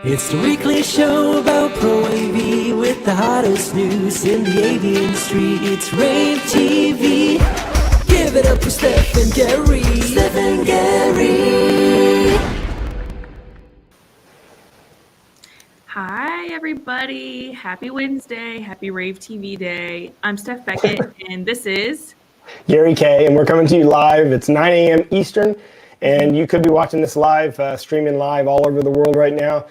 It's the weekly show about rAVe with the hottest news in the AV industry. It's rAVe TV. Give it up for Steph and Gary. Steph and Gary. Hi, everybody. Happy Wednesday. Happy rAVe TV Day. I'm Steph Beckett, and this is Gary Kayye, and we're coming to you live. It's 9 a.m. Eastern, and you could be watching this live, streaming live all over the world right now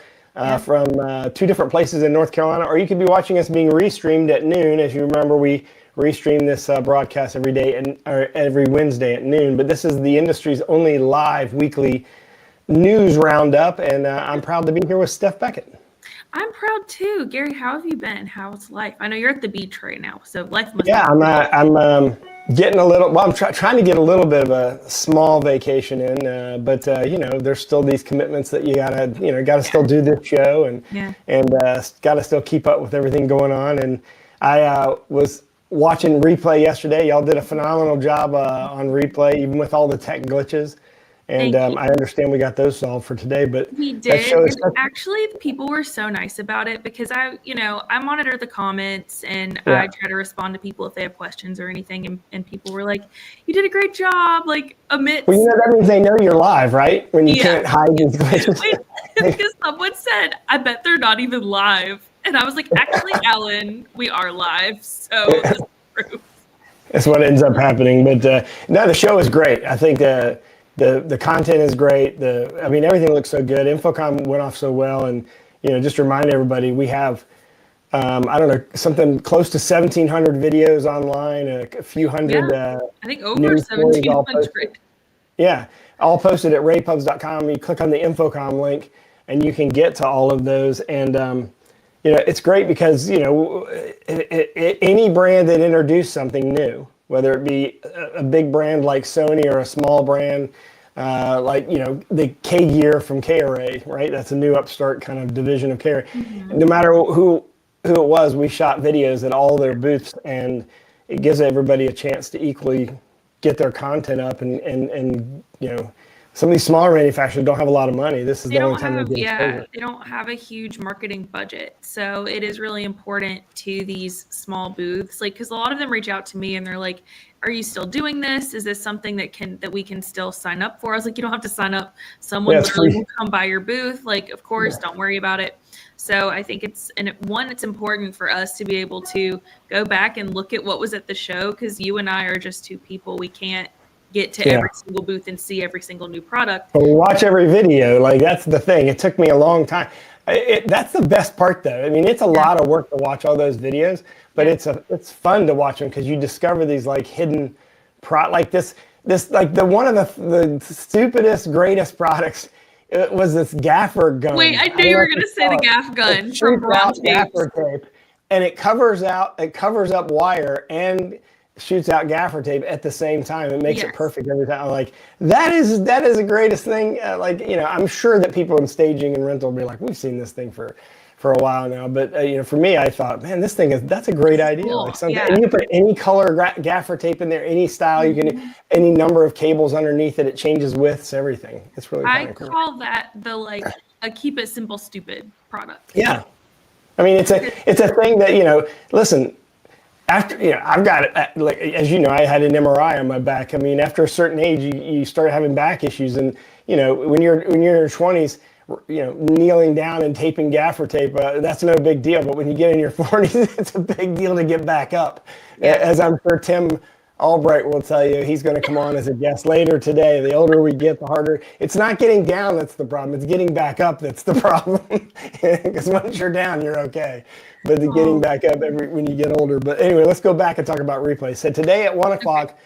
from two different places in North Carolina, or you could be watching us being restreamed at noon. As you remember, we restream this broadcast every day or every Wednesday at noon, but this is the industry's only live weekly news roundup, and I'm proud to be here with Steph Beckett. I'm proud too. Gary, how have you been? How's life? I know you're at the beach right now, so life must be I'm getting a little, well, I'm trying to get a little bit of a small vacation in, but you know, there's still these commitments that you gotta still do this show and gotta still keep up with everything going on. And I was watching replay yesterday. Y'all did a phenomenal job on replay, even with all the tech glitches. And I understand we got those solved for today, but we did. Actually, people were so nice about it because I monitor the comments and I try to respond to people if they have questions or anything. And people were like, "You did a great job!" Like amidst. Well, you know that means they know you're live, right? When you can't hide these glitches. Because someone said, "I bet they're not even live," and I was like, "Actually, Alan, we are live." So this is proof. That's what ends up happening. But no, the show is great. I think the content is great. Everything looks so good. Infocom went off so well, and just to remind everybody, we have something close to 1,700 videos online, a few hundred. I think over 1,700. Yeah, all posted at ravepubs.com. You click on the Infocom link, and you can get to all of those. And it's great because any brand that introduced something new, whether it be a big brand like Sony or a small brand like the Kayye from Kayye, right? That's a new upstart kind of division of Kayye. Mm-hmm. No matter who it was, we shot videos at all their booths, and it gives everybody a chance to equally get their content up. And some of these smaller manufacturers don't have a lot of money. This is the only time they get they don't have a huge marketing budget. So it is really important to these small booths, because a lot of them reach out to me and they're like, "Are you still doing this? Is this something that we can still sign up for?" I was like, "You don't have to sign up. Someone literally will come by your booth. Of course, don't worry about it." So I think it's important for us to be able to go back and look at what was at the show, because you and I are just two people. We can't get to every single booth and see every single new product. But we watch every video. That's the thing. It took me a long time. That's the best part, though. I mean, it's a lot of work to watch all those videos, but it's fun to watch them because you discover these hidden one of the stupidest, greatest products. It was this gaffer gun. Wait, I knew you were going to say the gaff gun from brown gaffer tape, and it covers up wire and shoots out gaffer tape at the same time. It makes it perfect every time. That is the greatest thing. I'm sure that people in staging and rental will be like, "We've seen this thing for a while now." But for me, I thought, man, that's a great idea. Cool. And you put any color gaffer tape in there, any style, you can any number of cables underneath it. It changes widths, everything. It's really I call that the a keep it simple, stupid product. Yeah, I mean it's a thing that listen. After I've got as you know, I had an MRI on my back. I mean, after a certain age, you start having back issues, and when you're in your 20s, kneeling down and taping gaffer tape, that's no big deal. But when you get in your 40s, it's a big deal to get back up. Yeah. As I'm sure Tim Albright will tell you, he's going to come on as a guest later today. The older we get, the harder. It's not getting down that's the problem. It's getting back up that's the problem. Because once you're down, you're okay. But the getting back up when you get older. But anyway, let's go back and talk about replay. So today at 1 o'clock,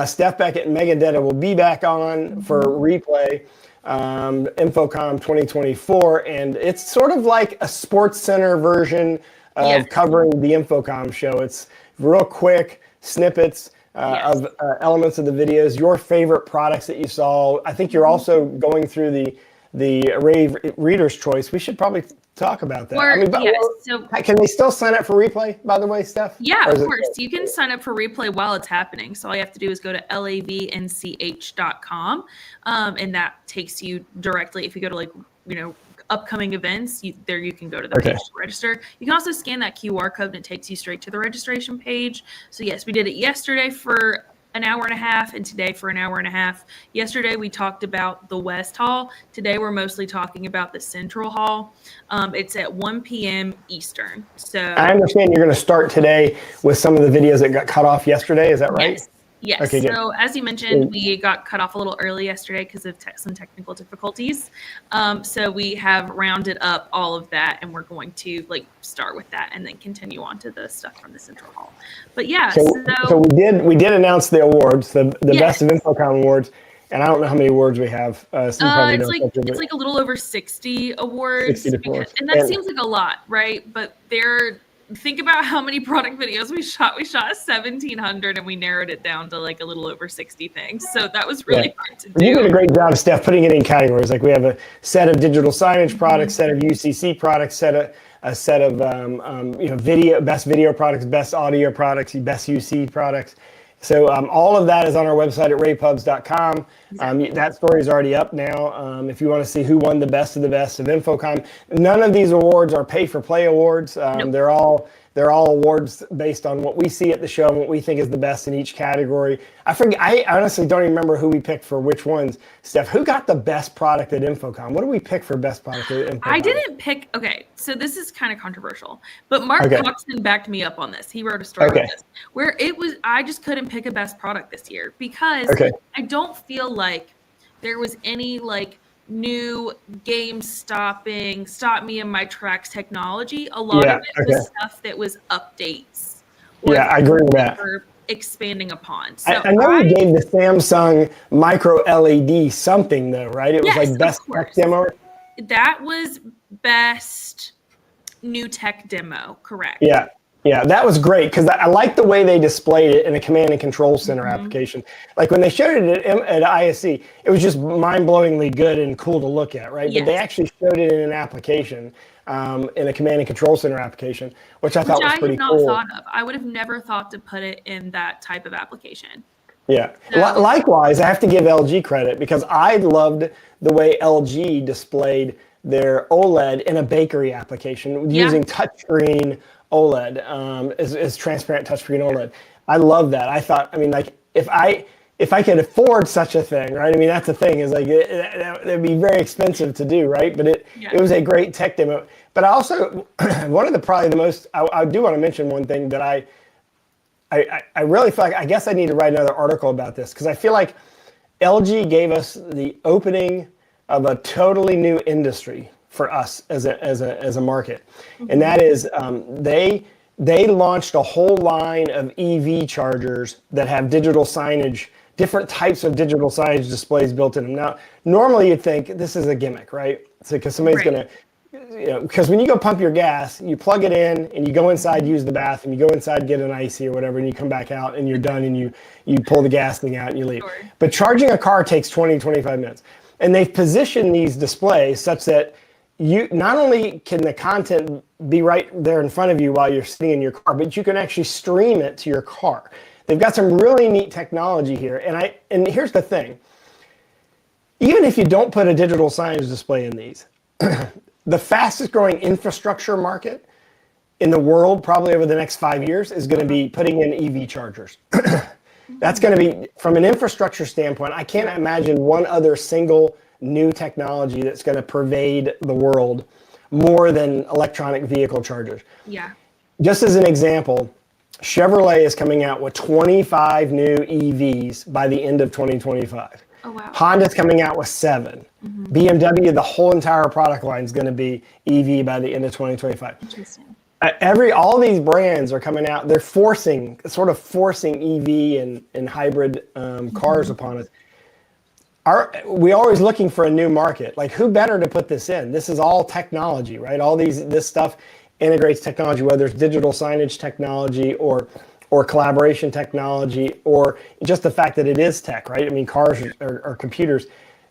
Steph Beckett and Megan Detta will be back on for replay, Infocom 2024. And it's sort of like a Sports Center version of covering the Infocom show. It's real quick snippets of elements of the videos, your favorite products that you saw. I think you're also going through the rAVe Reader's Choice. We should probably talk about that. So can they still sign up for replay, by the way, Steph? Yeah, of course. You can sign up for replay while it's happening. So all you have to do is go to lavench.com, and that takes you directly. If you go to upcoming events, there you can go to the page to register. You can also scan that QR code and it takes you straight to the registration page. So yes, we did it yesterday for an hour and a half and today for an hour and a half. Yesterday we talked about the West Hall. Today we're mostly talking about the Central Hall. It's at 1 p.m. Eastern. So I understand you're going to start today with some of the videos that got cut off yesterday. Is that right? Yes. Yes. Okay, good. So as you mentioned, we got cut off a little early yesterday because of some technical difficulties. So we have rounded up all of that, and we're going to start with that and then continue on to the stuff from the Central Hall. But yeah, so we did announce the awards, the Best of Infocom awards, and I don't know how many awards we have. It's like a little over 60 awards, 60 and that seems like a lot, right? But think about how many product videos we shot. We shot 1,700 and we narrowed it down to a little over 60 things. So that was really hard to do. You did a great job, Steph, putting it in categories. Like we have a set of digital signage products, set of UCC products, a set of best video products, best audio products, best UC products. So all of that is on our website at ravepubs.com. That story is already up now. If you want to see who won the best of Infocom, none of these awards are pay-for-play awards. Nope. They're all awards based on what we see at the show and what we think is the best in each category. I honestly don't even remember who we picked for which ones. Steph, who got the best product at Infocom? What did we pick for best product at Infocom? I didn't pick. Okay, so this is kind of controversial, but Mark Coxon backed me up on this. He wrote a story on this where I just couldn't pick a best product this year because I don't feel like there was any new game stop me in my tracks technology. A lot of it was stuff that was updates. I agree with that. Expanding upon. So I know we gave the Samsung micro LED something though, right? It was best tech demo. That was best new tech demo, correct? Yeah, that was great because I like the way they displayed it in a command and control center application. Like when they showed it at ISC, it was just mind-blowingly good and cool to look at, right? But they actually showed it in an application, in a command and control center application, which I thought was pretty cool. I have not thought of. I would have never thought to put it in that type of application. Yeah. So, likewise, I have to give LG credit because I loved the way LG displayed their OLED in a bakery application using touchscreen OLED, is transparent touchscreen OLED. I love that. I thought, if I could afford such a thing, right? That's the thing is it'd be very expensive to do, right? But it was a great tech demo. But I also, one of I do want to mention one thing that I really feel like, I guess I need to write another article about this because I feel like LG gave us the opening of a totally new industry for us as a market, and that is they launched a whole line of EV chargers that have digital signage, different types of digital signage displays built in them. Now, normally you'd think this is a gimmick, right? So because somebody's gonna, because when you go pump your gas, you plug it in and you go inside, use the bathroom, you go inside, get an icy or whatever, and you come back out and you're done and you pull the gas thing out and you leave. Sure. But charging a car takes 20-25 minutes, and they've positioned these displays such that you not only can the content be right there in front of you while you're sitting in your car, but you can actually stream it to your car. They've got some really neat technology here. And here's the thing. Even if you don't put a digital signage display in these, the fastest growing infrastructure market in the world, probably over the next 5 years, is going to be putting in EV chargers. That's going to be, from an infrastructure standpoint, I can't imagine one other single new technology that's going to pervade the world more than electronic vehicle chargers. Yeah. Just as an example, Chevrolet is coming out with 25 new EVs by the end of 2025. Oh, wow. Honda's coming out with 7. BMW, the whole entire product line is going to be EV by the end of 2025. Interesting. All these brands are coming out. They're forcing EV and hybrid cars upon us. We're always looking for a new market. Like, who better to put this in? This is all technology, right? This stuff integrates technology, whether it's digital signage technology or collaboration technology, or just the fact that it is tech, right? Cars are computers.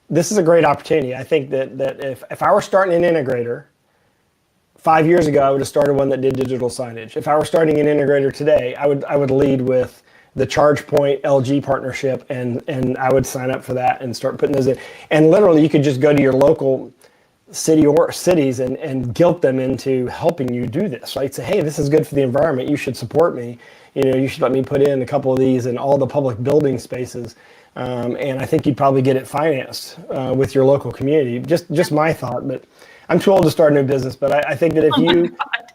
This is a great opportunity. I think that if I were starting an integrator 5 years ago, I would have started one that did digital signage. If I were starting an integrator today, I would lead with the ChargePoint LG partnership, and I would sign up for that and start putting those in. And literally, you could just go to your local cities and guilt them into helping you do this, right? Say, hey, this is good for the environment. You should support me. You should let me put in a couple of these in all the public building spaces. And I think you'd probably get it financed with your local community. Just my thought, but I'm too old to start a new business. But I think that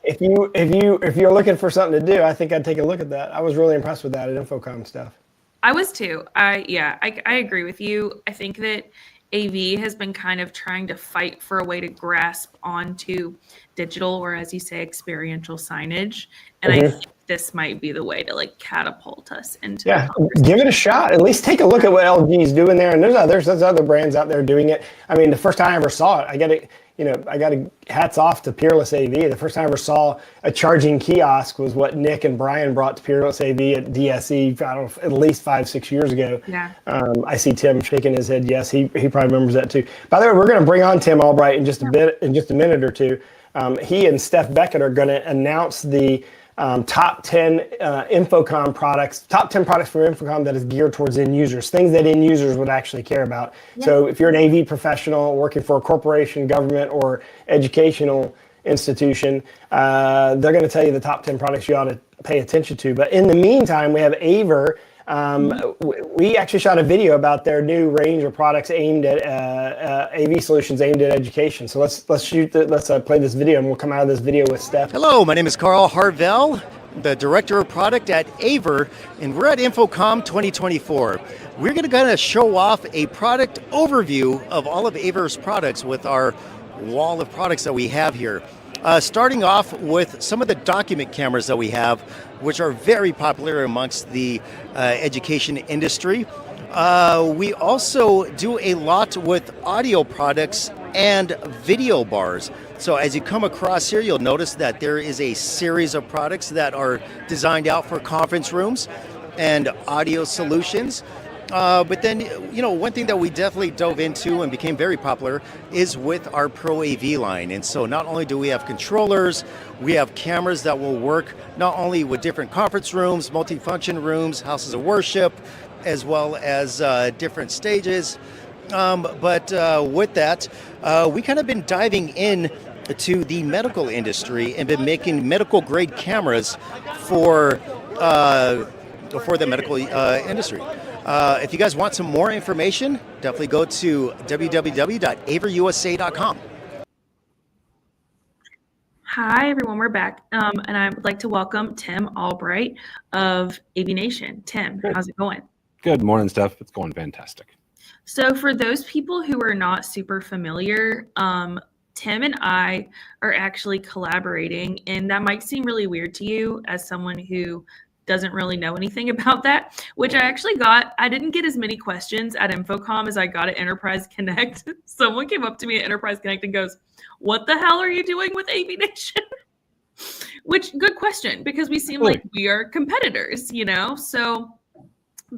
if you're looking for something to do, I think I'd take a look at that. I was really impressed with that at InfoComm stuff. I was too. I agree with you. I think that AV has been kind of trying to fight for a way to grasp onto digital, or as you say, experiential signage. And I think this might be the way to like catapult us into. Yeah, give it a shot. At least take a look at what LG is doing there. And there's other brands out there doing it. I mean, the first time I ever saw it, I got to hats off to Peerless AV. The first time I ever saw a charging kiosk was what Nick and Brian brought to Peerless AV at DSE, I don't know, at least 5-6 years ago. Yeah. I see Tim shaking his head. Yes, he probably remembers that too. By the way, we're going to bring on Tim Albright in just a minute or two. He and Steph Beckett are going to announce the top 10 Infocom products, top 10 products for Infocom that is geared towards end users, things that end users would actually care about. Yeah. So if you're an AV professional working for a corporation, government, or educational institution, they're going to tell you the top 10 products you ought to pay attention to. But in the meantime, we have Aver. We actually shot a video about their new range of products aimed at AV solutions aimed at education. So let's play this video, and we'll come out of this video with Steph. Hello, my name is Carl Harvell, the Director of Product at Aver, and we're at InfoComm 2024. We're going to kind of show off a product overview of all of Aver's products with our wall of products that we have here. Starting off with some of the document cameras that we have, which are very popular amongst the education industry. We also do a lot with audio products and video bars. So as you come across here, you'll notice that there is a series of products that are designed out for conference rooms and audio solutions. But then, one thing that we definitely dove into and became very popular is with our Pro AV line. And so not only do we have controllers, we have cameras that will work not only with different conference rooms, multifunction rooms, houses of worship, as well as different stages. But with that, we kind of been diving in to the medical industry and been making medical grade cameras for the medical industry. If you guys want some more information, definitely go to www.averusa.com. Hi, everyone. We're back. And I would like to welcome Tim Albright of AV Nation. Tim, how's it going? Good morning, Steph. It's going fantastic. So for those people who are not super familiar, Tim and I are actually collaborating, and that might seem really weird to you as someone who doesn't really know anything about that, which I didn't get as many questions at InfoComm as I got at Enterprise Connect. Someone came up to me at Enterprise Connect and goes, "What the hell are you doing with AV Nation?" Which, good question, because we seem like we are competitors, So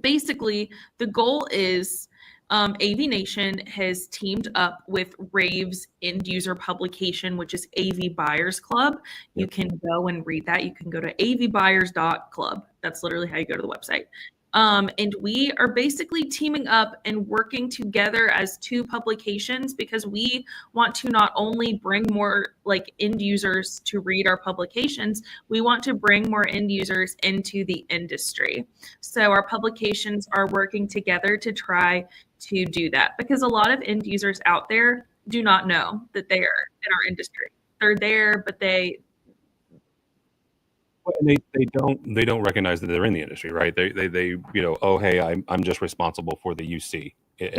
basically the goal is AV Nation has teamed up with rAVe's end user publication, which is AV Buyers Club. You can go and read that. You can go to avbuyers.club. That's literally how you go to the website. And we are basically teaming up and working together as two publications because we want to not only bring more end users to read our publications, we want to bring more end users into the industry. So our publications are working together to try to do that because a lot of end users out there do not know that they are in our industry. They're there, but they don't recognize that they're in the industry, right? They oh, hey, I'm just responsible for the UC at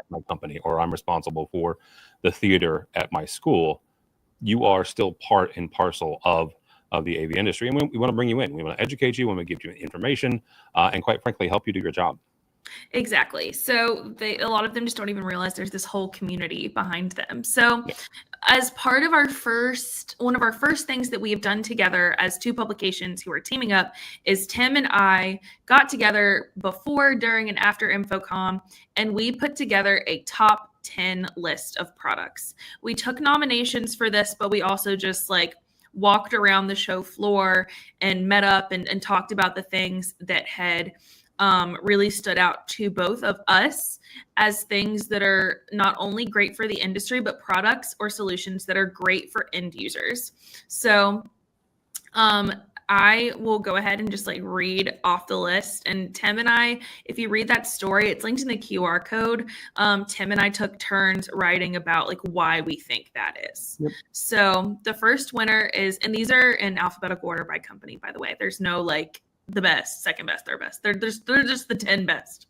my company, or I'm responsible for the theater at my school. You are still part and parcel of the AV industry, and we want to bring you in. We want to educate you. We want to give you information, and quite frankly, help you do your job. Exactly. So a lot of them just don't even realize there's this whole community behind them. So as part of one of our first things that we have done together as two publications who are teaming up is Tim and I got together before, during, and after InfoComm, and we put together a top 10 list of products. We took nominations for this, but we also just walked around the show floor and met up and talked about the things that had really stood out to both of us as things that are not only great for the industry, but products or solutions that are great for end users. So I will go ahead and just like read off the list. And Tim and I, if you read that story, it's linked in the QR code. Tim and I took turns writing about like why we think that is. Yep. So the first winner is, and these are in alphabetical order by company, by the way. There's no like the best, second best, third best. They're just the 10 best.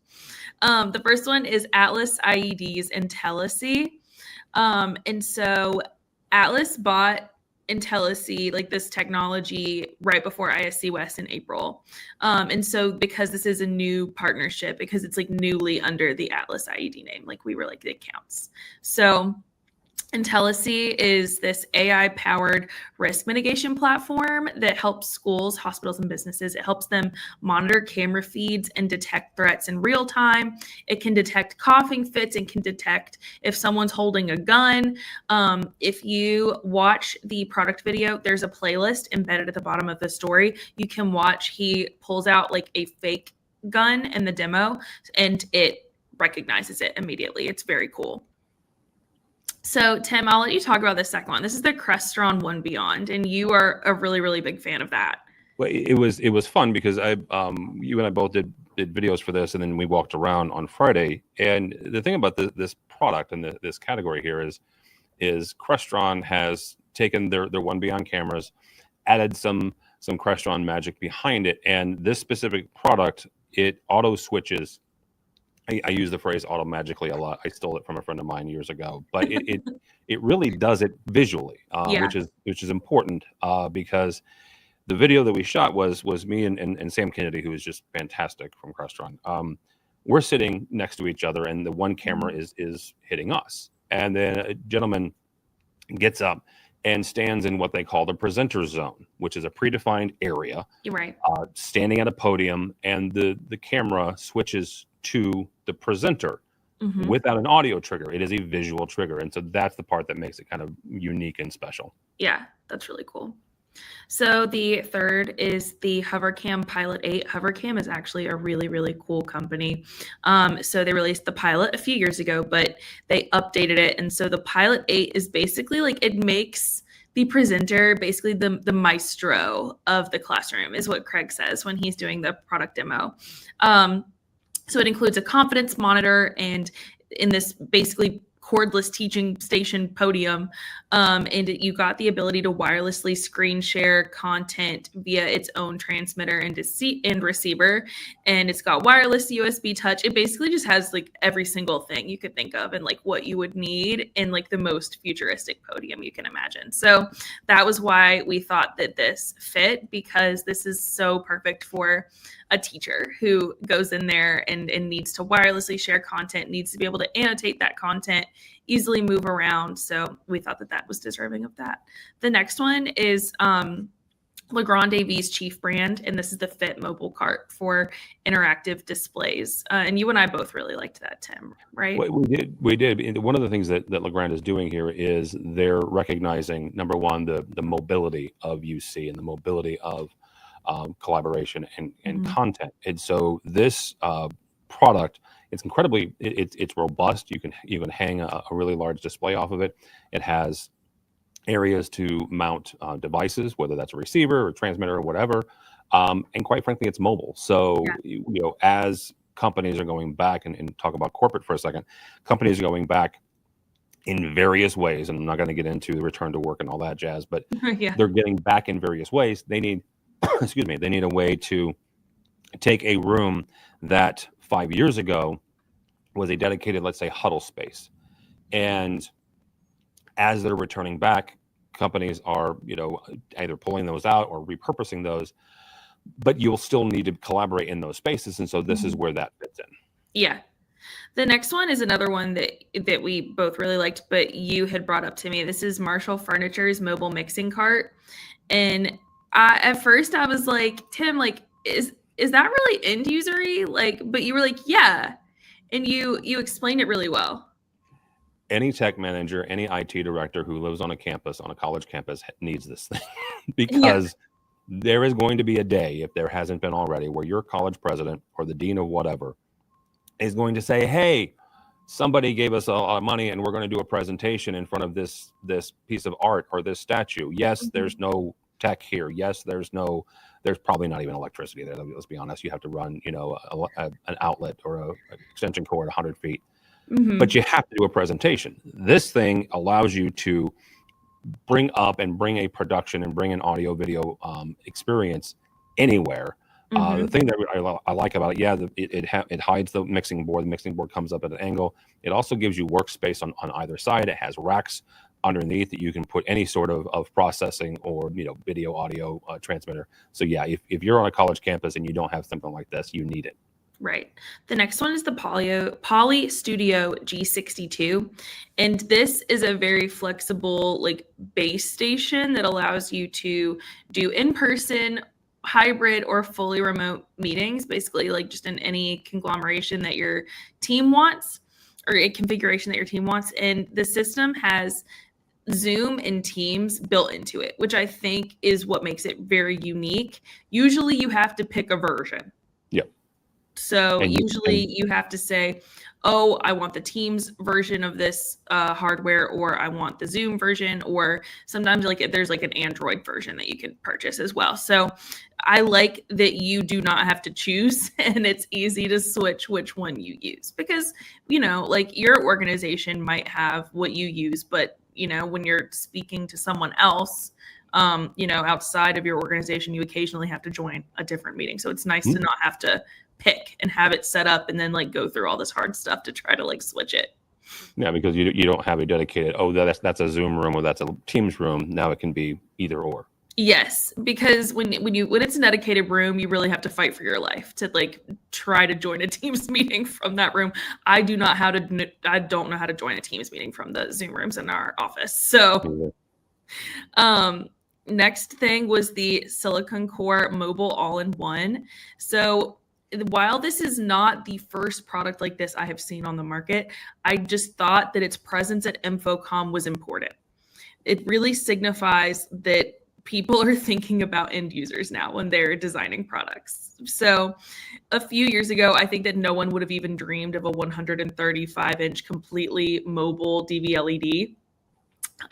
The first one is Atlas IED's Intellicy. And so Atlas bought Intellicy, like this technology, right before ISC West in April. And so because this is a new partnership, because it's like newly under the Atlas IED name, like we were like, it counts. So Intellicy is this AI-powered risk mitigation platform that helps schools, hospitals, and businesses. It helps them monitor camera feeds and detect threats in real time. It can detect coughing fits and can detect if someone's holding a gun. If you watch the product video, there's a playlist embedded at the bottom of the story. You can watch, he pulls out like a fake gun in the demo and it recognizes it immediately. It's very cool. So, Tim, I'll let you talk about the second one. This is the Crestron One Beyond, and you are a really, really big fan of that. Well, it was fun because you and I both did videos for this, and then we walked around on Friday. And the thing about this product and this category here is Crestron has taken their One Beyond cameras, added some Crestron magic behind it, and this specific product, it auto switches. I use the phrase auto magically a lot. I stole it from a friend of mine years ago, but it really does it visually, which is important because the video that we shot was me and Sam Kennedy, who is just fantastic from Crestron. We're sitting next to each other, and the one camera is hitting us, and then a gentleman gets up and stands in what they call the presenter zone, which is a predefined area. You're right. Standing at a podium, and the camera switches to the presenter without an audio trigger. It is a visual trigger. And so that's the part that makes it kind of unique and special. Yeah, that's really cool. So the third is the HoverCam Pilot 8. HoverCam is actually a really, really cool company. So they released the Pilot a few years ago, but they updated it. And so the Pilot 8 is basically like, it makes the presenter basically the maestro of the classroom, is what Craig says when he's doing the product demo. So it includes a confidence monitor, and in this basically cordless teaching station podium, and you got the ability to wirelessly screen share content via its own transmitter and receiver, and it's got wireless USB touch. It basically just has like every single thing you could think of and like what you would need in like the most futuristic podium you can imagine. So that was why we thought that this fit, because this is so perfect for a teacher who goes in there and needs to wirelessly share content, needs to be able to annotate that content, easily move around. So we thought that was deserving of that. The next one is rAVe's chief brand, and this is the Fit mobile cart for interactive displays. And you and I both really liked that, Tim, right? We did. One of the things that Legrand is doing here is they're recognizing, number one, the mobility of UC and the mobility of collaboration and content. And so this product, it's incredibly, it's robust. You can hang a really large display off of it. It has areas to mount devices, whether that's a receiver or transmitter or whatever. And quite frankly, it's mobile. So, as companies are going back and talk about corporate for a second, companies are going back in various ways. And I'm not going to get into the return to work and all that jazz, but they're getting back in various ways. They need, they need a way to take a room that 5 years ago was a dedicated, let's say, huddle space. And as they're returning back, companies are, either pulling those out or repurposing those, but you'll still need to collaborate in those spaces. And so this is where that fits in. Yeah. The next one is another one that we both really liked, but you had brought up to me. This is Marshall Furniture's mobile mixing cart. And at first I was like, Tim, like, is that really end usery? Like, but you were like, yeah. And you explained it really well. Any tech manager, any IT director who lives on a campus, on a college campus, needs this thing because there is going to be a day, if there hasn't been already, where your college president or the dean of whatever is going to say, hey, somebody gave us a lot of money and we're going to do a presentation in front of this piece of art or this statue. Yes, there's no tech here. Yes, there's probably not even electricity there. Let's be honest. You have to run, an outlet or a extension cord 100 feet. But you have to do a presentation. This thing allows you to bring a production and bring an audio video experience anywhere. The thing that I like about it, it hides the mixing board. The mixing board comes up at an angle. It also gives you workspace on either side. It has racks underneath that you can put any sort of processing or video audio transmitter. So yeah, if you're on a college campus and you don't have something like this, you need it. Right. The next one is the Poly Studio G62. And this is a very flexible base station that allows you to do in-person, hybrid, or fully remote meetings, basically just in any conglomeration that your team wants or a configuration that your team wants. And the system has Zoom and Teams built into it, which I think is what makes it very unique. Usually you have to pick a version. Yep. So usually you have to say, oh, I want the Teams version of this hardware, or I want the Zoom version, or sometimes there's an Android version that you can purchase as well. So I like that you do not have to choose, and it's easy to switch which one you use, because, your organization might have what you use, but, when you're speaking to someone else, outside of your organization, you occasionally have to join a different meeting. So it's nice to not have to pick and have it set up and then go through all this hard stuff to try to switch it. Yeah, because you don't have a dedicated, that's a Zoom room or that's a Teams room. Now it can be either or. Yes, because when it's a dedicated room, you really have to fight for your life to try to join a Teams meeting from that room. I don't know how to join a Teams meeting from the Zoom rooms in our office. So next thing was the Silicon Core Mobile All-in-One. So while this is not the first product like this I have seen on the market, I just thought that its presence at InfoComm was important. It really signifies that people are thinking about end users now when they're designing products. So a few years ago, I think that no one would have even dreamed of a 135-inch completely mobile DV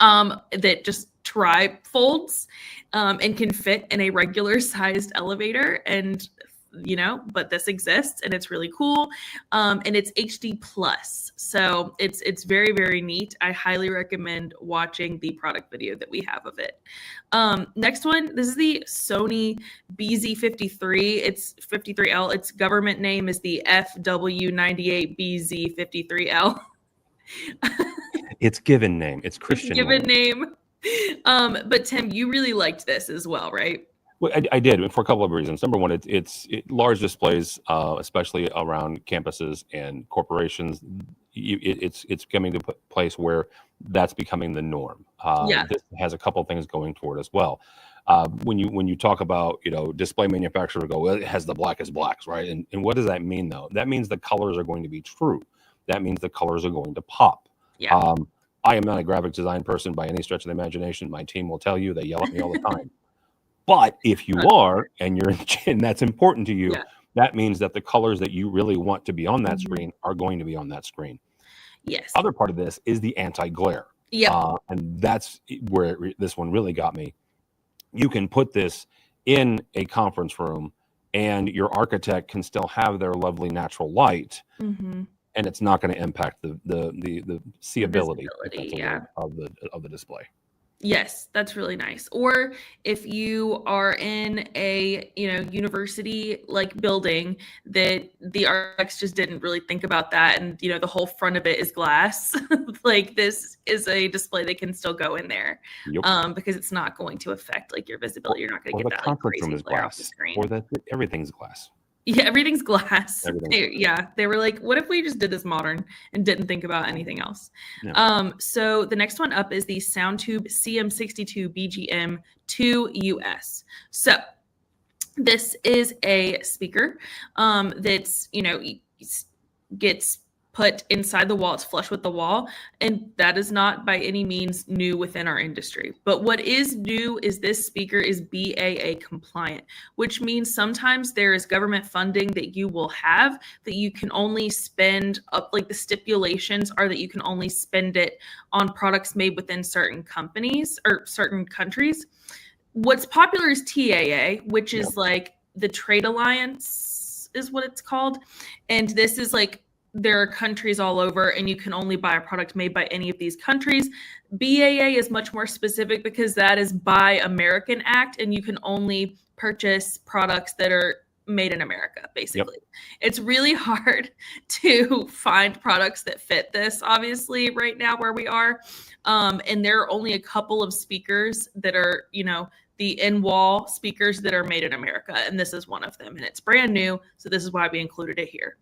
LED that just tri-folds and can fit in a regular sized elevator. And but this exists and it's really cool. And it's HD plus. So it's very, very neat. I highly recommend watching the product video that we have of it. Next one, this is the Sony BZ53. It's 53L. Its government name is the FW98BZ53L. It's given name. It's Christian given name. But Tim, you really liked this as well, right? Well, I did, for a couple of reasons. Number one, it's large displays, especially around campuses and corporations. It's coming to a place where that's becoming the norm. This has a couple of things going toward as well. When you talk about display manufacturers go, well, it has the blackest blacks, right? And what does that mean though? That means the colors are going to be true. That means the colors are going to pop. Yeah. I am not a graphic design person by any stretch of the imagination. My team will tell you, they yell at me all the time. But if you are, and that's important to you, that means that the colors that you really want to be on that screen are going to be on that screen. Yes. Other part of this is the anti-glare. Yeah. And that's where this one really got me. You can put this in a conference room and your architect can still have their lovely natural light. And it's not going to impact the seeability of the display. Yes, that's really nice. Or if you are in a university building that the architects just didn't really think about that, and the whole front of it is glass, this is a display that can still go in there. Yep. Because it's not going to affect your visibility. You're not going to get that conference room is glare off glass, the screen. or that everything's glass. Yeah, everything's glass. Everything's They were like, what if we just did this modern and didn't think about anything else? Yeah. So the next one up is the Soundtube CM62 BGM 2 US. So this is a speaker that's, gets put inside the wall. It's flush with the wall. And that is not by any means new within our industry. But what is new is this speaker is BAA compliant, which means sometimes there is government funding that you will have that you can only spend up, like the stipulations are that you can only spend it on products made within certain companies or certain countries. What's popular is TAA, which is like the Trade Alliance is what it's called. And this is like, there are countries all over and you can only buy a product made by any of these countries. BAA is much more specific because that is Buy American Act and you can only purchase products that are made in America, basically. Yep. It's really hard to find products that fit this, obviously, right now where we are. And there are only a couple of speakers that are, you know, the in-wall speakers that are made in America. And this is one of them and it's brand new. So this is why we included it here.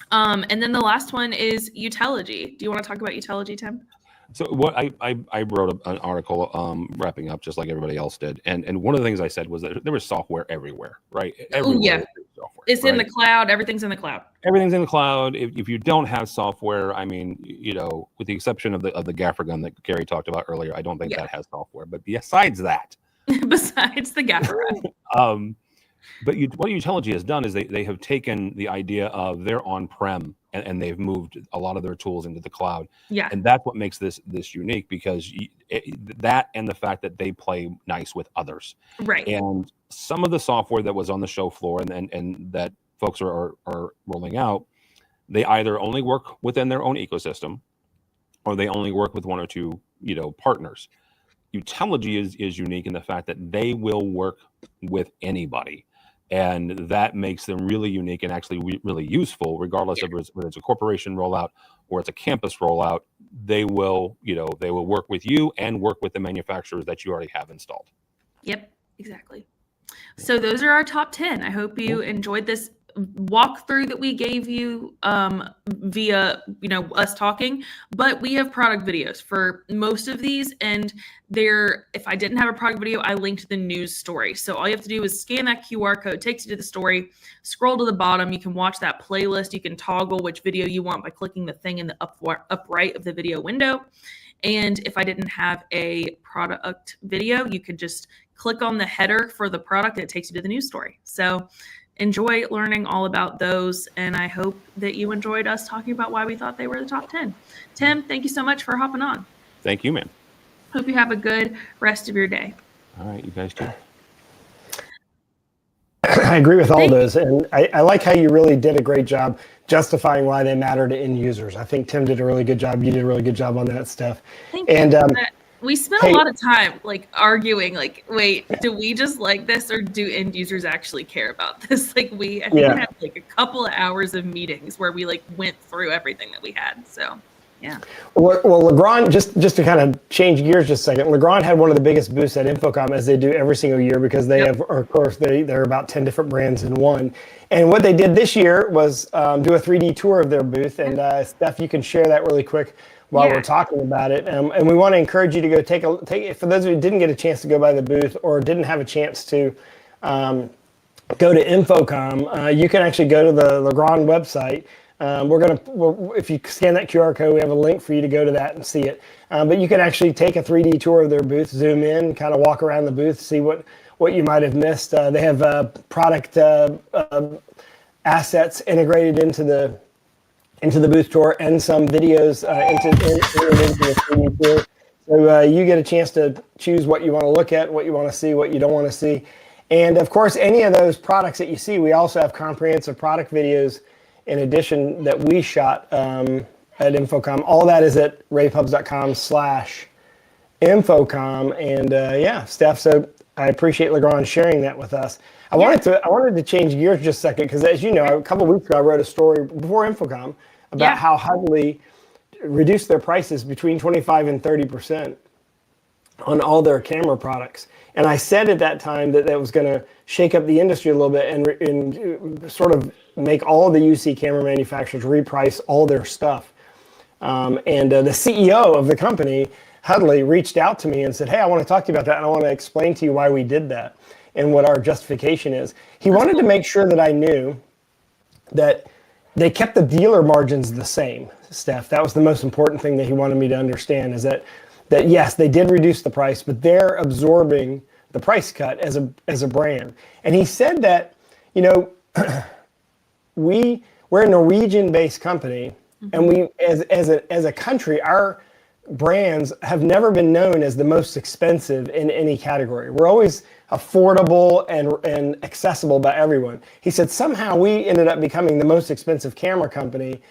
And then the last one is Uteligy. Do you want to talk about Uteligy, Tim? So what I wrote an article wrapping up just like everybody else did. And one of the things I said was that there was software everywhere, right? Everywhere. Yeah. Software, it's right? In the cloud. Everything's in the cloud. Everything's in the cloud. If you don't have software, I mean, you know, with the exception of the gaffer gun that Gary talked about earlier, I don't think that has software. But besides that. Besides the gaffer gun. But what Uteligy has done is they have taken the idea of their on-prem and they've moved a lot of their tools into the cloud. Yeah. And that's what makes this unique because that and the fact that they play nice with others. Right. And some of the software that was on the show floor and that folks are rolling out, they either only work within their own ecosystem or they only work with one or two, you know, partners. Uteligy is unique in the fact that they will work with anybody. And that makes them really unique and actually really useful, regardless of whether it's a corporation rollout or it's a campus rollout. They will work with you and work with the manufacturers that you already have installed. Yep, exactly. So those are our top 10. I hope you enjoyed this walkthrough that we gave you via us talking, but we have product videos for most of these, and if I didn't have a product video, I linked the news story. So all you have to do is scan that QR code, takes you to the story, scroll to the bottom, you can watch that playlist, you can toggle which video you want by clicking the thing in the up right of the video window. And if I didn't have a product video, you could just click on the header for the product and it takes you to the news story. So enjoy learning all about those, and I hope that you enjoyed us talking about why we thought they were the top 10. Tim, thank you so much for hopping on. Thank you, man. Hope you have a good rest of your day. All right, you guys too. I agree with all those, and I like how you really did a great job justifying why they matter to end users. I think Tim did a really good job. You did a really good job on that stuff. Thank you. We spent a lot of time arguing, wait, do we just like this or do end users actually care about this? We had a couple of hours of meetings where we went through everything that we had. So, yeah. Well, Legrand, just to kind of change gears just a second, Legrand had one of the biggest booths at Infocom, as they do every single year, because they have, of course, they're about 10 different brands in one. And what they did this year was do a 3D tour of their booth. And Steph, you can share that really quick while we're talking about it. And we want to encourage you to go take for those of you who didn't get a chance to go by the booth or didn't have a chance to go to Infocom, you can actually go to the Legrand website. If you scan that QR code, we have a link for you to go to that and see it. But you can actually take a 3D tour of their booth, zoom in, kind of walk around the booth, see what you might have missed. They have product assets integrated into the booth tour and some videos into the 3D tour. So you get a chance to choose what you want to look at, what you want to see, what you don't want to see. And of course, any of those products that you see, we also have comprehensive product videos in addition that we shot at Infocom. All that is at ravepubs.com/Infocom. And Steph, so I appreciate Legrand sharing that with us. I wanted to change gears just a second, because as you know, a couple of weeks ago, I wrote a story before Infocom about how Huddly reduced their prices between 25 and 30% on all their camera products. And I said at that time that was going to shake up the industry a little bit and sort of make all the UC camera manufacturers reprice all their stuff. The CEO of the company, Huddly, reached out to me and said, hey, I want to talk to you about that, and I want to explain to you why we did that and what our justification is. He wanted to make sure that I knew that they kept the dealer margins the same, Steph. That was the most important thing that he wanted me to understand, is that yes, they did reduce the price, but they're absorbing the price cut as a brand. And he said that, you know, we're a Norwegian-based company, and we, as a country, our brands have never been known as the most expensive in any category. We're always affordable and accessible by everyone. He said somehow we ended up becoming the most expensive camera company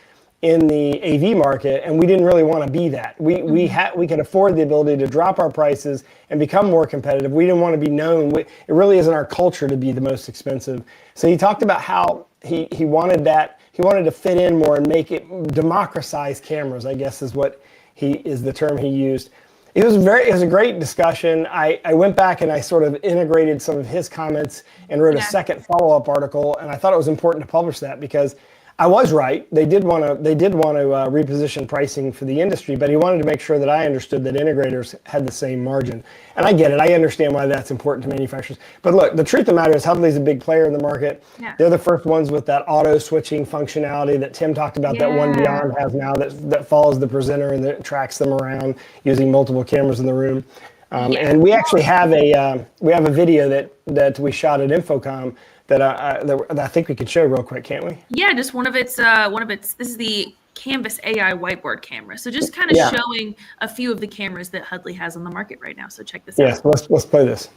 in the AV market, and we didn't really want to be that. We could afford the ability to drop our prices and become more competitive. We didn't want to be known. It really isn't our culture to be the most expensive. So he talked about how he wanted that. He wanted to fit in more and make it democratize cameras, I guess is the term he used. It was a great discussion. I went back and I sort of integrated some of his comments and wrote a second follow-up article, and I thought it was important to publish that because I was right. They did want to reposition pricing for the industry, but he wanted to make sure that I understood that integrators had the same margin. And I get it. I understand why that's important to manufacturers. But look, the truth of the matter is Huddley's a big player in the market. Yeah. They're the first ones with that auto switching functionality that Tim talked about, that One Beyond has now, that follows the presenter and that tracks them around using multiple cameras in the room. And we actually have a video that we shot at Infocom that I think we could show real quick, can't we? Yeah, just one of its. This is the Canvas AI whiteboard camera. So just kind of showing a few of the cameras that Huddley has on the market right now. So check this out. Yes, let's play this.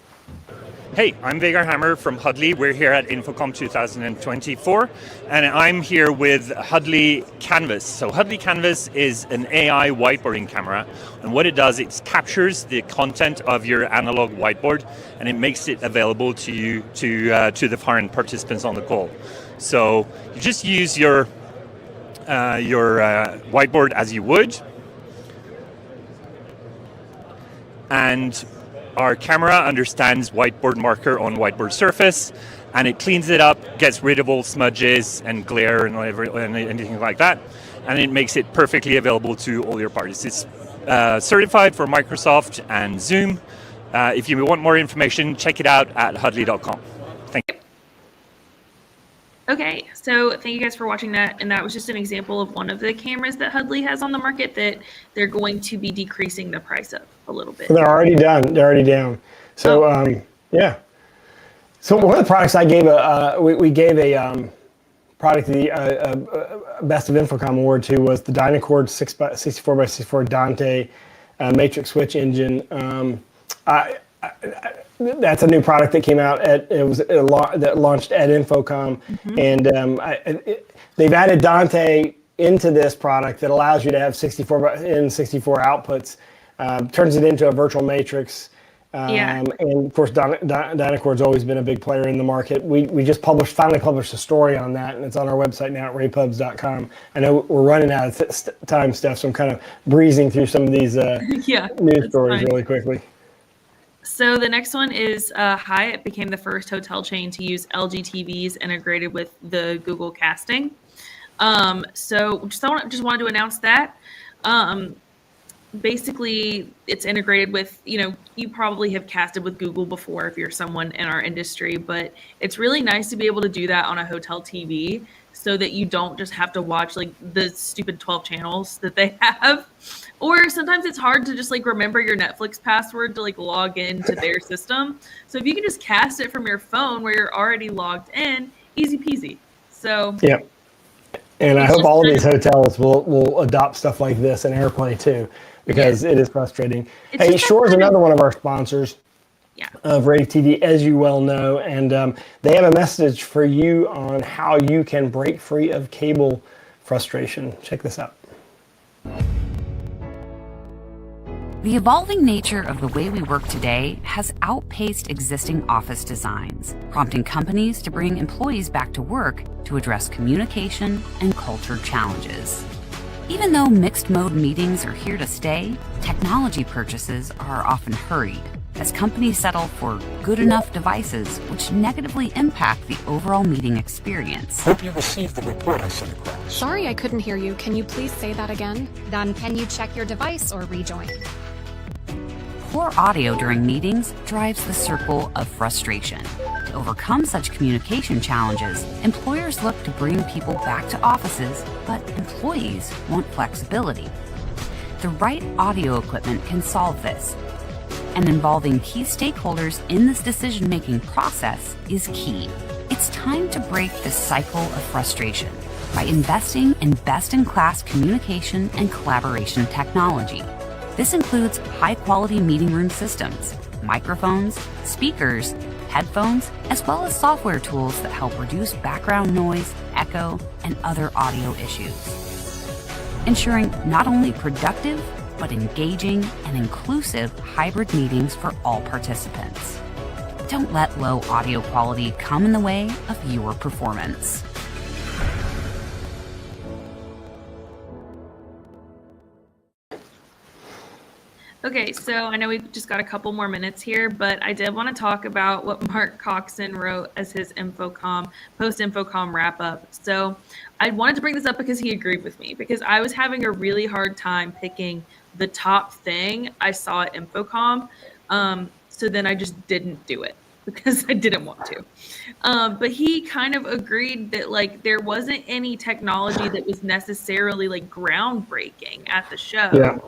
Hey, I'm Vegard Hammer from Huddley. We're here at InfoComm 2024, and I'm here with Huddley Canvas. So Huddley Canvas is an AI whiteboarding camera, and what it does, it captures the content of your analog whiteboard, and it makes it available to you, to the foreign participants on the call. So you just use your whiteboard as you would, and our camera understands whiteboard marker on whiteboard surface, and it cleans it up, gets rid of all smudges and glare and anything like that, and it makes it perfectly available to all your parties. It's certified for Microsoft and Zoom. If you want more information, check it out at huddley.com. Thank you. Okay, so thank you guys for watching that, and that was just an example of one of the cameras that Huddley has on the market that they're going to be decreasing the price of a little bit. They're already done. They're already down. So yeah. So one of the products I gave we gave a product the Best of Infocom award to was the Dynacord 64x64 Dante matrix switch engine. That's a new product that came out that launched at Infocom, and they've added Dante into this product that allows you to have 64 outputs, turns it into a virtual matrix. And of course, Dynacord's always been a big player in the market. We just finally published a story on that, and it's on our website now at ravepubs.com. I know we're running out of time, Steph, so I'm kind of breezing through some of these news stories really quickly. So the next one is Hyatt became the first hotel chain to use LG TVs integrated with the Google Casting. So just wanted to announce that. Basically, it's integrated with, you probably have casted with Google before if you're someone in our industry, but it's really nice to be able to do that on a hotel TV so that you don't just have to watch like the stupid 12 channels that they have. Or sometimes it's hard to just like remember your Netflix password to like log into their system. So if you can just cast it from your phone where you're already logged in, easy peasy. So yeah. And I hope all of these hotels will adopt stuff like this in AirPlay too, because it is frustrating. Hey, Shore is another one of our sponsors of rAVe TV, as you well know, and they have a message for you on how you can break free of cable frustration. Check this out. The evolving nature of the way we work today has outpaced existing office designs, prompting companies to bring employees back to work to address communication and culture challenges. Even though mixed-mode meetings are here to stay, technology purchases are often hurried, as companies settle for good enough devices which negatively impact the overall meeting experience. Hope you received the report I sent across. Sorry, I couldn't hear you. Can you please say that again? Then can you check your device or rejoin? Poor audio during meetings drives the circle of frustration. To overcome such communication challenges, employers look to bring people back to offices, but employees want flexibility. The right audio equipment can solve this, and involving key stakeholders in this decision-making process is key. It's time to break the cycle of frustration by investing in best-in-class communication and collaboration technology. This includes high-quality meeting room systems, microphones, speakers, headphones, as well as software tools that help reduce background noise, echo, and other audio issues. Ensuring not only productive, but engaging and inclusive hybrid meetings for all participants. Don't let low audio quality come in the way of your performance. Okay, so I know we've just got a couple more minutes here, but I did want to talk about what Mark Coxon wrote as his post-InfoComm wrap-up. So I wanted to bring this up because he agreed with me, because I was having a really hard time picking the top thing I saw at InfoComm. So then I just didn't do it because I didn't want to. But he kind of agreed that like there wasn't any technology that was necessarily like groundbreaking at the show. Yeah.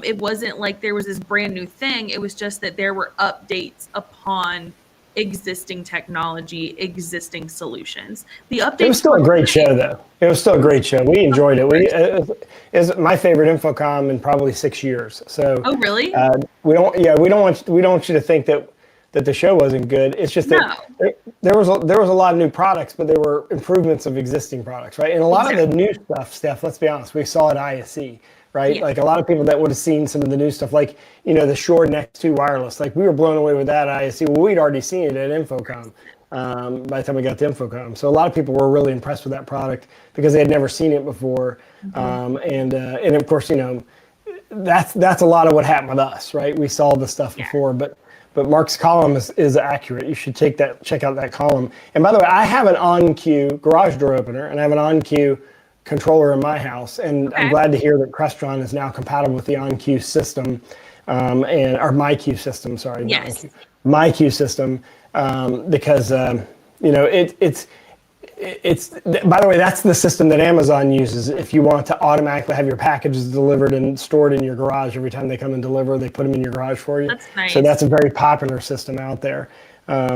It wasn't like there was this brand new thing. It was just that there were updates upon existing technology, existing solutions. The updates. It was still a great show, though. It was still a great show. We enjoyed it. It is my favorite InfoComm in probably 6 years. So. Oh, really? We don't want you to think that the show wasn't good. It's just that there was a lot of new products, but there were improvements of existing products, right? And a lot of the new stuff, Steph, let's be honest, we saw at ISE. Right? Yeah. Like a lot of people that would have seen some of the new stuff, like, you know, the Shure Next 2 wireless, like we were blown away with that at ISE. Well, we'd already seen it at InfoComm by the time we got to InfoComm. So a lot of people were really impressed with that product because they had never seen it before. And of course, you know, that's a lot of what happened with us, right? We saw the stuff before, but Mark's column is accurate. You should check out that column. And by the way, I have an on-cue garage door opener and I have an on-cue controller in my house, and I'm glad to hear that Crestron is now compatible with the on-cue system, or MyCue system. Sorry, yes, MyCue system, because you know it's. By the way, that's the system that Amazon uses. If you want to automatically have your packages delivered and stored in your garage every time they come and deliver, they put them in your garage for you. That's nice. So that's a very popular system out there. I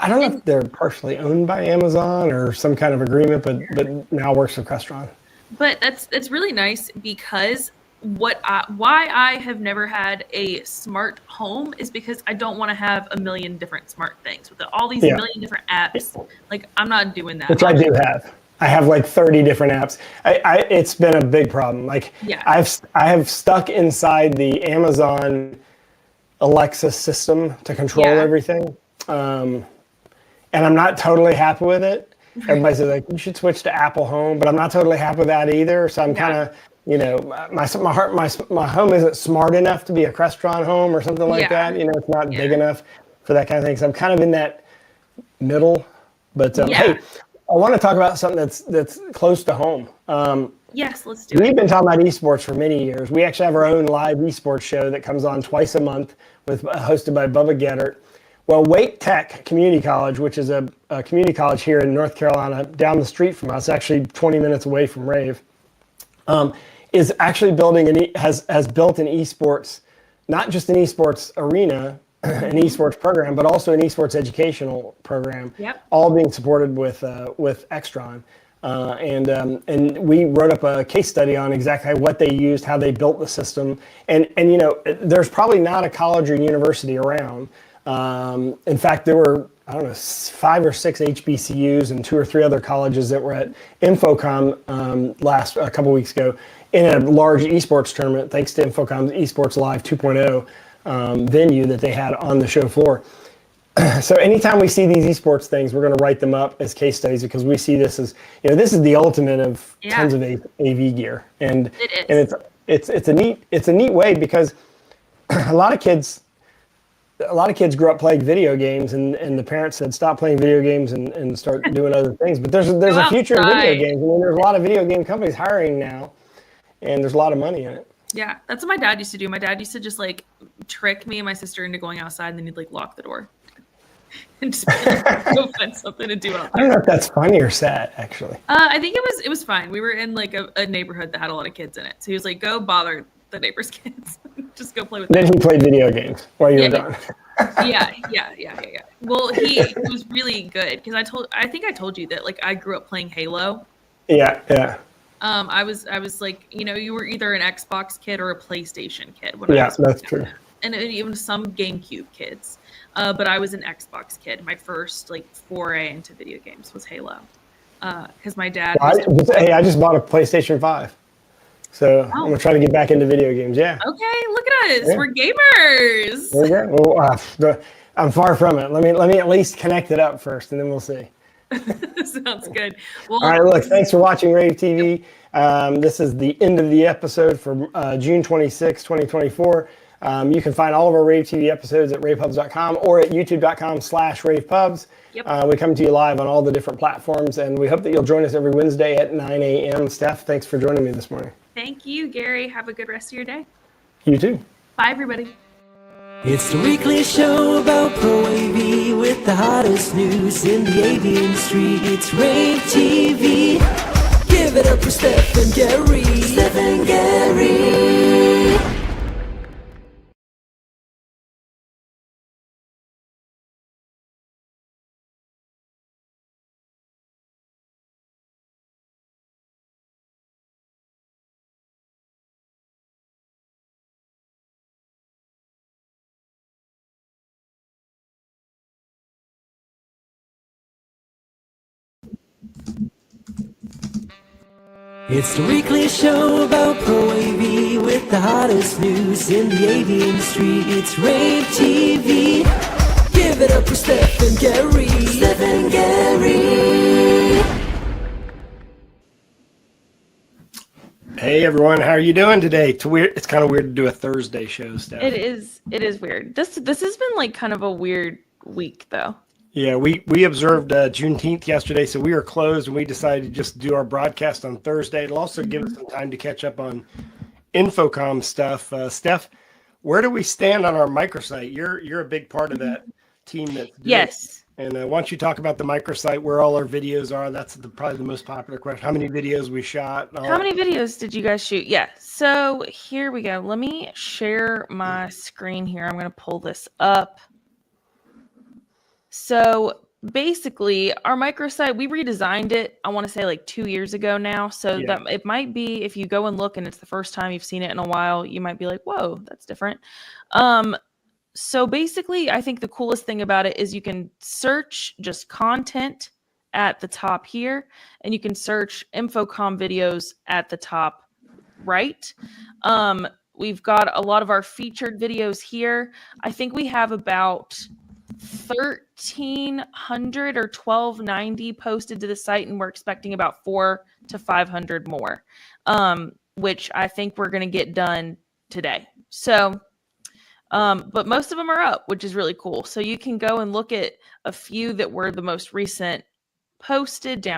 don't know if they're partially owned by Amazon or some kind of agreement, but now works for Crestron. But that's really nice because why I have never had a smart home is because I don't want to have a million different smart things with all these million different apps. Like I'm not doing that. Which I do have. I have like 30 different apps. It's been a big problem. Like I have stuck inside the Amazon Alexa system to control everything. And I'm not totally happy with it. Everybody says like you should switch to Apple Home, but I'm not totally happy with that either. So I'm kind of, you know, my home isn't smart enough to be a Crestron home or something like that. You know, it's not big enough for that kind of thing. So I'm kind of in that middle. But hey, I want to talk about something that's close to home. Yes, let's do it. We've been talking about esports for many years. We actually have our own live esports show that comes on twice a month hosted by Bubba Gettert. Well, Wake Tech Community College, which is a community college here in North Carolina, down the street from us, actually 20 minutes away from rAVe, is actually has built an esports, not just an esports arena, an esports program, but also an esports educational program, all being supported with Extron. And we wrote up a case study on exactly what they used, how they built the system. And you know, there's probably not a college or university around. In fact, there were, I don't know, 5 or 6 HBCUs and 2 or 3 other colleges that were at InfoComm a couple weeks ago in a large esports tournament, thanks to InfoComm's Esports Live 2.0 venue that they had on the show floor. So anytime we see these esports things, we're going to write them up as case studies because we see this as, you know, this is the ultimate of tons of AV gear, and it's a neat way because a lot of kids grew up playing video games, and the parents said stop playing video games and start doing other things. But there's a future in video games. I mean, there's a lot of video game companies hiring now, and there's a lot of money in it. Yeah, that's what my dad used to do. My dad used to just like trick me and my sister into going outside, and then he'd like lock the door and just be like, go find something to do out I don't there. know if that's funny or sad, actually. I think it was fine. We were in like a neighborhood that had a lot of kids in it, so he was like, "Go bother the neighbors' kids, just go play with Then them." he played video games while you were gone. Yeah. Well, he was really good because I think I told you that like I grew up playing Halo. Yeah. I was like, you were either an Xbox kid or a PlayStation kid. When I Yeah, was that's true. and even some GameCube kids. But I was an Xbox kid. My first like foray into video games was Halo. Because my dad. Hey, I just bought a PlayStation 5. So I'm going to try to get back into video games. Yeah. Okay, look at us. Yeah. We're gamers. There you go. Well, I'm far from it. Let me at least connect it up first, and then we'll see. Sounds good. Well, all right, look, thanks for watching rAVe TV. This is the end of the episode for June 26, 2024. You can find all of our rAVe TV episodes at ravepubs.com or at youtube.com/ravepubs. Yep. We come to you live on all the different platforms, and we hope that you'll join us every Wednesday at 9 a.m. Steph, thanks for joining me this morning. Thank you, Gary. Have a good rest of your day. You too. Bye, everybody. It's the weekly show about Pro AV with the hottest news in the AV industry. It's rAVe TV. Give it up for Steph and Gary. Steph and Gary. It's the weekly show about Pro AV with the hottest news in the AV industry. It's rAVe TV. Give it up for Steph and Gary. Steph and Gary. Hey everyone, how are you doing today? It's kind of weird to do a Thursday show, Steph. It is weird. This has been like kind of a weird week though. Yeah, we observed Juneteenth yesterday, so we were closed, and we decided to just do our broadcast on Thursday. It'll also give us some time to catch up on Infocom stuff. Steph, where do we stand on our microsite? You're a big part of that team. Yes. And why don't you talk about the microsite, where all our videos are? That's probably the most popular question. How many videos we shot? How many videos did you guys shoot? Yeah. So here we go. Let me share my screen here. I'm going to pull this up. So basically, our microsite, we redesigned it, I want to say like 2 years ago now. So that it might be, if you go and look and it's the first time you've seen it in a while, you might be like, whoa, that's different. So basically, I think the coolest thing about it is you can search just content at the top here, and you can search Infocom videos at the top right. We've got a lot of our featured videos here. I think we have about 1,300 or 1,290 posted to the site, and we're expecting about 400 to 500 more, which I think we're going to get done today. So, but most of them are up, which is really cool. So you can go and look at a few that were the most recent posted down